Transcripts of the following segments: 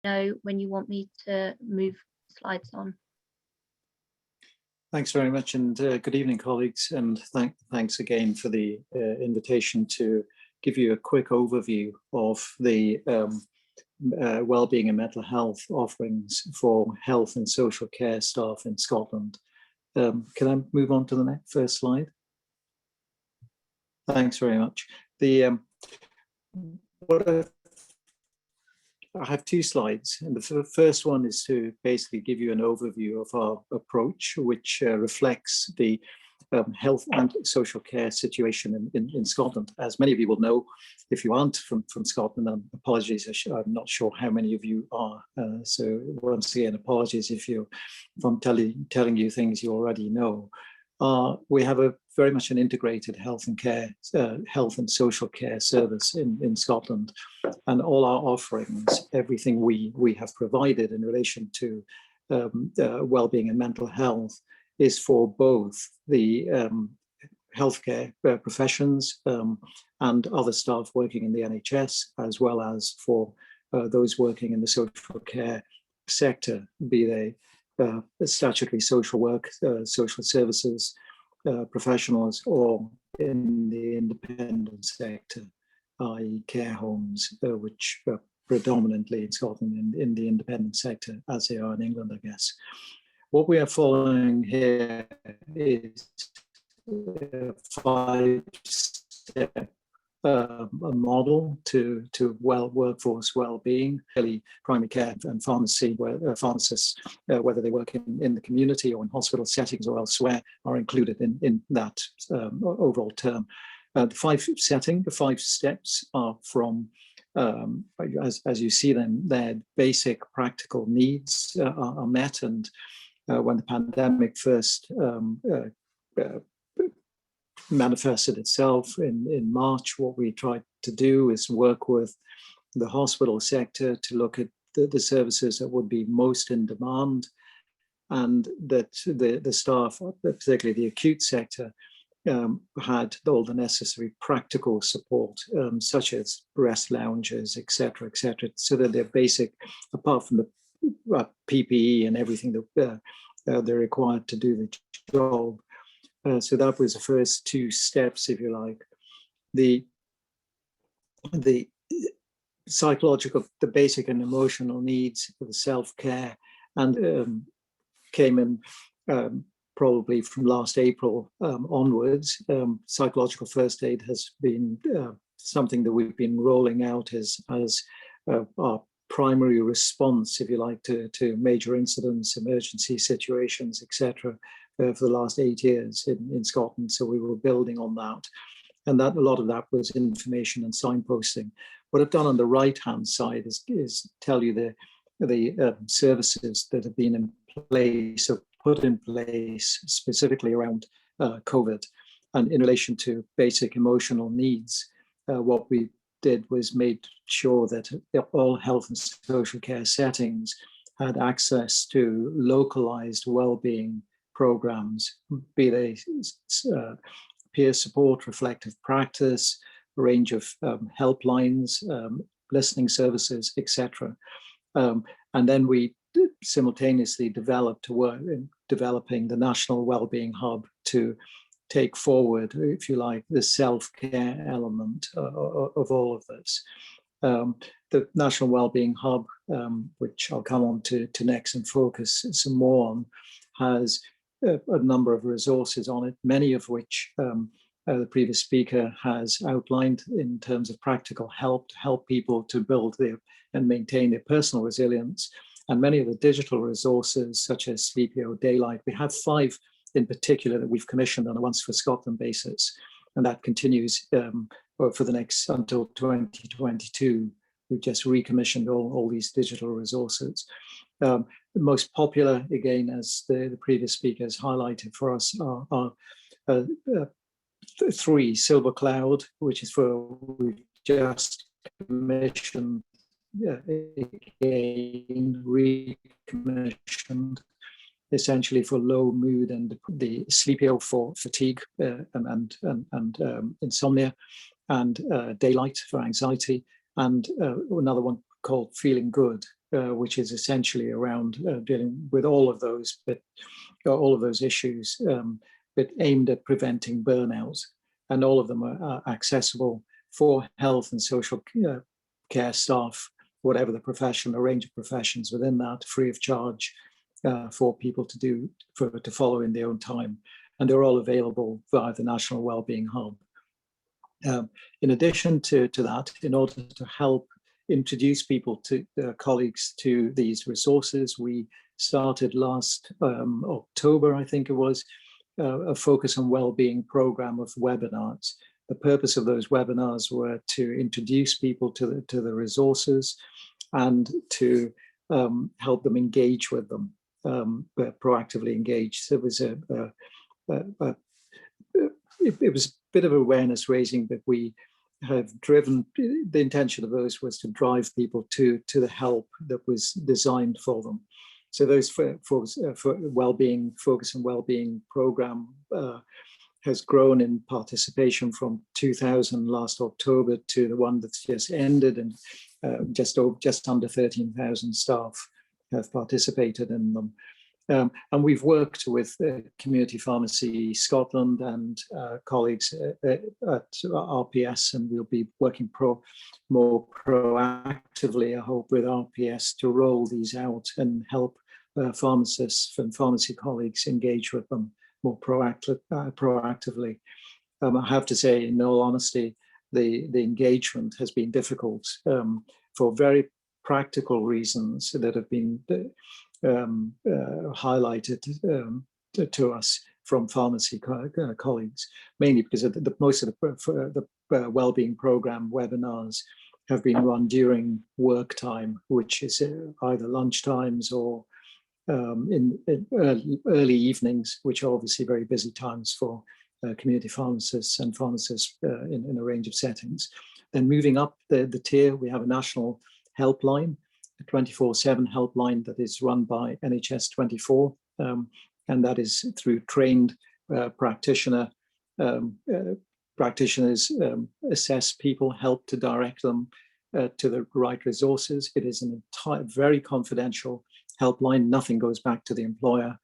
know when you want me to move slides on. Thanks very much, and good evening, colleagues, and thanks again for the invitation to give you a quick overview of the wellbeing and mental health offerings for health and social care staff in Scotland. Can I move on to the next first slide? Thanks very much. I have two slides, and the first one is to basically give you an overview of our approach, which reflects the health and social care situation in Scotland. As many of you will know, if you aren't from Scotland, apologies, I'm not sure how many of you are. So once again, apologies if I'm telling you things you already know. We have very much an integrated health and social care service in Scotland, and all our offerings, everything we have provided in relation to wellbeing and mental health, is for both the healthcare professions and other staff working in the NHS, as well as for those working in the social care sector, be they statutory social work, social services professionals, or in the independent sector, i.e. care homes, which are predominantly in Scotland in the independent sector, as they are in England, I guess. What we are following here is a 5-step a model to workforce well-being. Really, primary care and pharmacy, where pharmacists, whether they work in the community or in hospital settings or elsewhere, are included in that overall term. The 5 steps are from, as you see them, their basic practical needs are met. And when the pandemic first manifested itself in March, what we tried to do is work with the hospital sector to look at the services that would be most in demand, and that the staff, particularly the acute sector, had all the necessary practical support, such as rest lounges, etc., so that they're basic, apart from the PPE and everything that they're required to do the job. So that was the first 2 steps, if you like. The psychological, the basic and emotional needs for the self-care, and came in probably from last April onwards. Psychological first aid has been something that we've been rolling out as our primary response, if you like, to major incidents, emergency situations, etc., for the last 8 years in Scotland. So we were building on that, and that a lot of that was information and signposting. What I've done on the right-hand side is tell you the services that have been in place or put in place specifically around COVID, and in relation to basic emotional needs. What we did was made sure that all health and social care settings had access to localized well-being programs, be they peer support, reflective practice, a range of helplines, listening services, etc. And then we simultaneously developed to work in developing the National Wellbeing Hub to take forward, if you like, the self-care element of all of this. The National Wellbeing Hub, which I'll come on to next and focus some more on, has a number of resources on it, many of which the previous speaker has outlined in terms of practical help to help people to build and maintain their personal resilience. And many of the digital resources, such as Sleepio, Daylight, we have 5 in particular that we've commissioned on a Once for Scotland basis, and that continues for the next until 2022. We've just recommissioned all these digital resources. The most popular, again, as the previous speakers highlighted for us, are 3. Silver Cloud, which is for, we've just commissioned, again, recommissioned, essentially for low mood, and the Sleepio for fatigue and insomnia, and Daylight for anxiety, and another one called Feeling Good, which is essentially around dealing with all of those, but all of those issues, but aimed at preventing burnout. And all of them are accessible for health and social care staff, whatever the profession, a range of professions within that, free of charge for people to follow in their own time. And they're all available via the National Wellbeing Hub. In addition to that, in order to help introduce people to colleagues to these resources, we started last October, I think it was, a focus on wellbeing program of webinars. The purpose of those webinars were to introduce people to the resources and to help them engage with them, proactively engage. So it was it was a bit of awareness raising that we have driven. The intention of those was to drive people to the help that was designed for them. So those for wellbeing, focus on wellbeing program has grown in participation from 2,000 last October to the one that's just ended, and just under 13,000 staff have participated in them. And we've worked with Community Pharmacy Scotland and colleagues at RPS, and we'll be working more proactively, I hope, with RPS to roll these out and help pharmacists and pharmacy colleagues engage with them more proactively. I have to say, in all honesty, the engagement has been difficult for very practical reasons that have been highlighted to us from pharmacy colleagues, mainly because of most of the wellbeing program webinars have been run during work time, which is either lunch times or in early evenings, which are obviously very busy times for community pharmacists and pharmacists in a range of settings. Then moving up the tier, we have a national helpline, a 24/7 helpline that is run by NHS 24, and that is through trained practitioners assess people, help to direct them to the right resources. It is an entire, very confidential helpline. Nothing goes back to the employer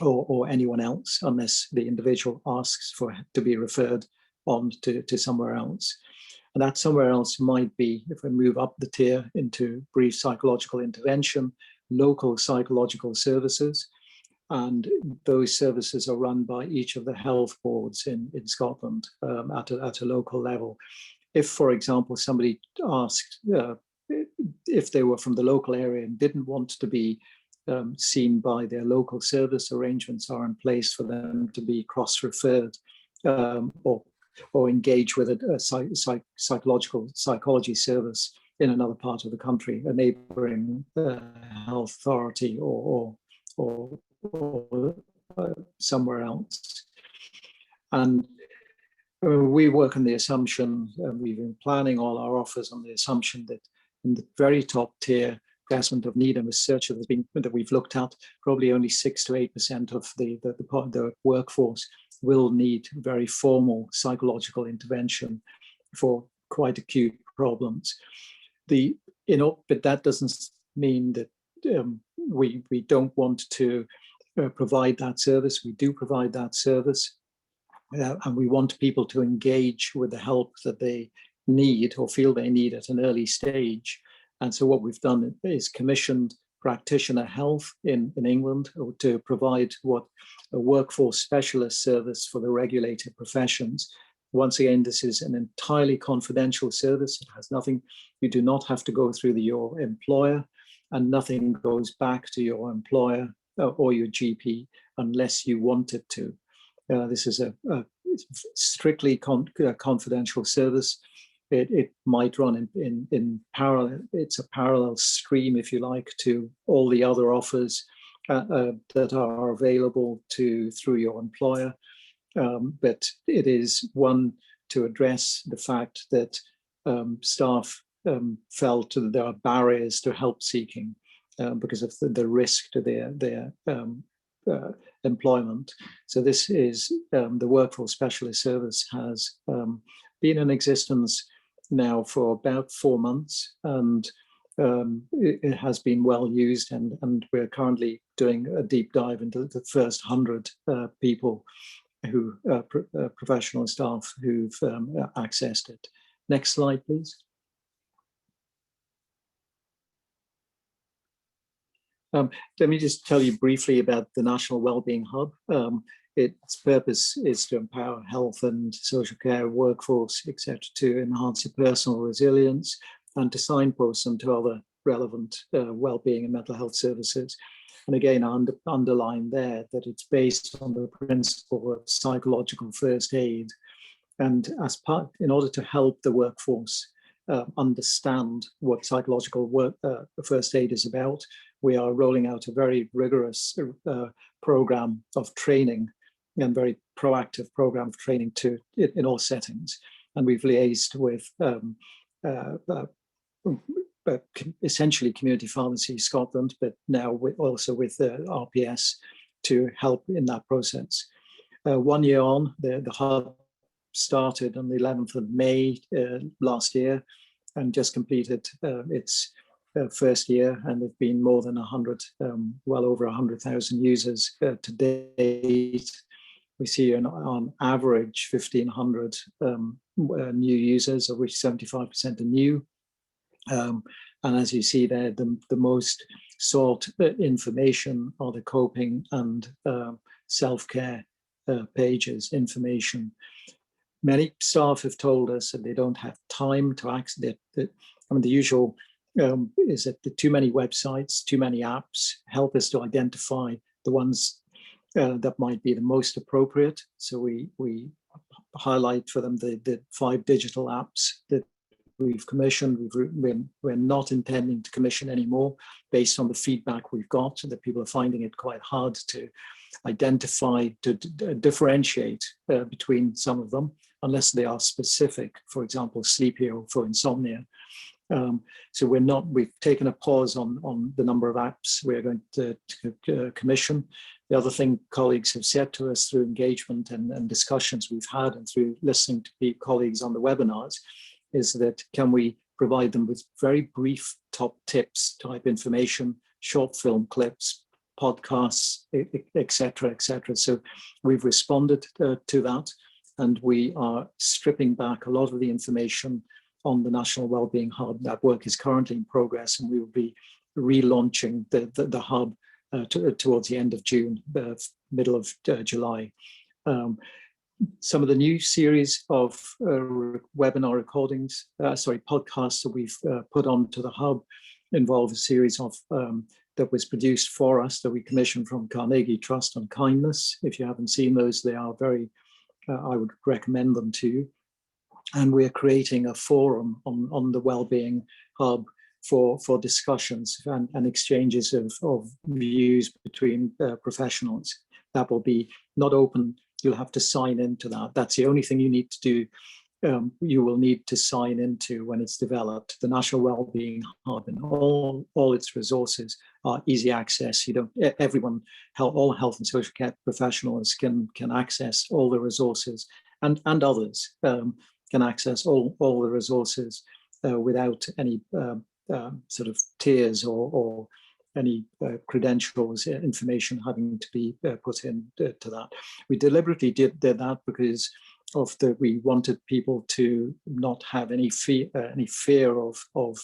or anyone else unless the individual asks to be referred on to somewhere else. And that somewhere else might be, if we move up the tier into brief psychological intervention, local psychological services. And those services are run by each of the health boards in Scotland at a local level. If, for example, somebody asked if they were from the local area and didn't want to be seen by their local service, arrangements are in place for them to be cross-referred or engage with a psychology service in another part of the country, a neighbouring health authority or somewhere else. And we work on the assumption, and we've been planning all our offers on the assumption that in the very top tier assessment of need and research that we've looked at, probably only 6 to 8% of the workforce will need very formal psychological intervention for quite acute problems. But that doesn't mean that we don't want to provide that service. We do provide that service, and we want people to engage with the help that they need or feel they need at an early stage. And so what we've done is commissioned practitioner health in England to provide a workforce specialist service for the regulated professions. Once again, this is an entirely confidential service. It has nothing, you do not have to go through your employer, and nothing goes back to your employer or your GP unless you want it to. This is a strictly confidential service. It might run in parallel. It's a parallel stream, if you like, to all the other offers that are available through your employer. But it is one to address the fact that staff felt that there are barriers to help seeking because of the risk to their employment. So this is the Workforce Specialist Service has been in existence now for about 4 months, and it has been well used, and we're currently doing a deep dive into the first 100 people who professional staff who've accessed it. Next slide, please. Let me just tell you briefly about the National Wellbeing Hub. Its purpose is to empower health and social care workforce, etc., to enhance your personal resilience and to signpost them to other relevant wellbeing and mental health services. And again, I underline there that it's based on the principle of psychological first aid. And as part, in order to help the workforce understand what psychological first aid is about, we are rolling out a very rigorous program of training and very proactive program of training in all settings. And we've liaised with essentially Community Pharmacy Scotland, but now also with RPS to help in that process. 1 year on, the hub started on the 11th of May last year and just completed its first year, and there've been more than 100, well over 100,000 users to date. We see on average 1,500 new users, of which 75% are new. And as you see there, the most sought information are the coping and self-care pages, information. Many staff have told us that they don't have time to access it. I mean, the usual is that too many websites, too many apps help us to identify the ones that might be the most appropriate. So we highlight for them the 5 digital apps that we've commissioned. We're not intending to commission anymore based on the feedback we've got, that people are finding it quite hard to identify, to differentiate between some of them, unless they are specific, for example, Sleep Hero for insomnia. So we've taken a pause on the number of apps we're going to commission. The other thing colleagues have said to us through engagement and discussions we've had and through listening to colleagues on the webinars is that can we provide them with very brief top tips type information, short film clips, podcasts, etc., etc. So we've responded to that, and we are stripping back a lot of the information on the National Wellbeing Hub. That work is currently in progress, and we will be relaunching the hub towards the end of June, middle of July. Some of the new series of webinar recordings, podcasts that we've put onto the hub involve a series of that was produced for us that we commissioned from Carnegie Trust on kindness. If you haven't seen those, they are very, I would recommend them to you. And we're creating a forum on the Wellbeing Hub for discussions and exchanges of views between professionals. That will be not open. You'll have to sign into that. That's the only thing you need to do. You will need to sign into when it's developed. The National Wellbeing Hub and all its resources are easy access. Everyone, all health and social care professionals can access all the resources, and others can access all the resources without any sort of tiers or any credentials, information having to be put in to that. We deliberately did that because we wanted people to not have any fear of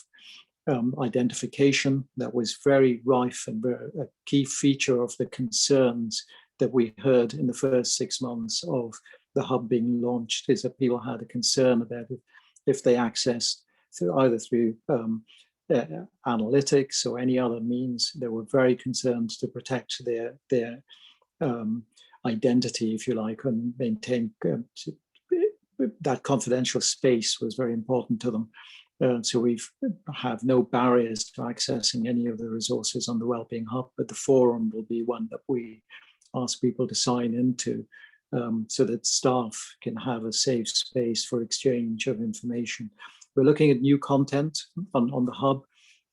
identification. That was very rife and a key feature of the concerns that we heard in the first 6 months of the hub being launched, is that people had a concern about it if they accessed either through analytics or any other means. They were very concerned to protect their identity, if you like, and maintain that confidential space was very important to them. So we have no barriers to accessing any of the resources on the Wellbeing Hub, but the forum will be one that we ask people to sign into, so that staff can have a safe space for exchange of information. We're looking at new content on the hub,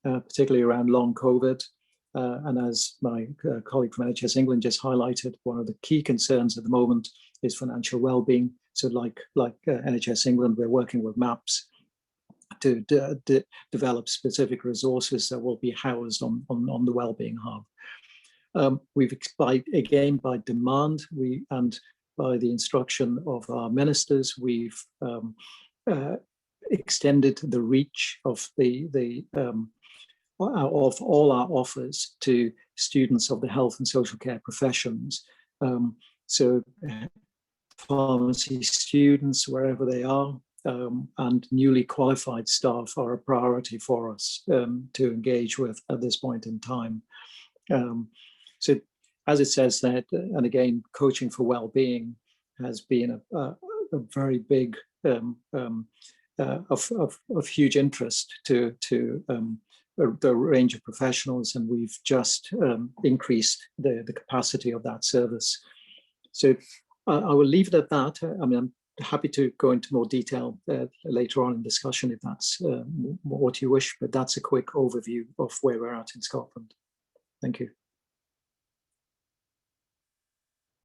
particularly around long COVID. And as my colleague from NHS England just highlighted, one of the key concerns at the moment is financial well-being. So like NHS England, we're working with MAPS to develop specific resources that will be housed on the Wellbeing Hub. We've by demand, and by the instruction of our ministers, we've extended the reach of of all our offers to students of the health and social care professions. So pharmacy students, wherever they are, and newly qualified staff are a priority for us to engage with at this point in time. So as it says that, and again, coaching for well-being has been a very big, of huge interest to the range of professionals, and we've just increased the capacity of that service. So I will leave it at that. I mean, I'm happy to go into more detail later on in discussion if that's what you wish, but that's a quick overview of where we're at in Scotland. Thank you.